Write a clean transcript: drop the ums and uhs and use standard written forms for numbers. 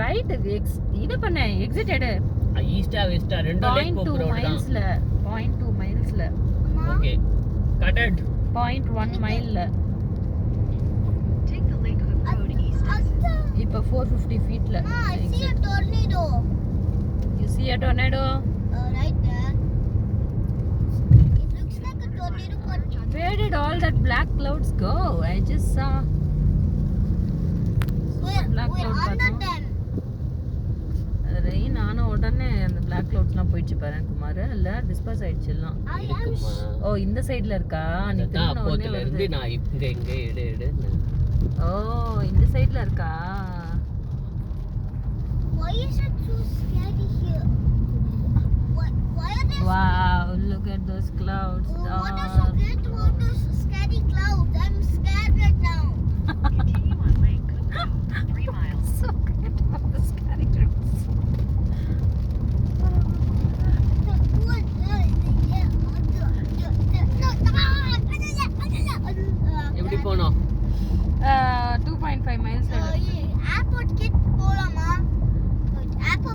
Right இது பண்ண exit எடு. ஈஸ்டா வெஸ்டா ரெண்டும் லேக் போப் 0.2 ரோட் தான். மைல்ஸ்ல 0.2 மைல்ஸ்ல ஓகே கட்டட் 0.1 மைல்ல Take the Lake Hook Road east exit. இப்போ 450 ஃபீட்ல. I see a tornado. You see a tornado? Right there. It looks like a tornado, but Where did all that black clouds go? I just saw black we're cloud under பார்த்தோம். them. Rain ஆன உடனே அந்த black cloudsலாம் போயிடுச்சு பாரு குமார். இல்ல disburse ஆயிடுச்சு எல்லாம். I am. இருக்குமா ஓ இந்த சைடுல இருக்கா? நீ அதான் திரும்ப அப்போத்துல உடனே இருந்து வருது. நான் இங்க எடு ஓ இந்த சைடுல இருக்கா? Why is it so scary here? Why are they? Wow, look at those clouds. What is Oh,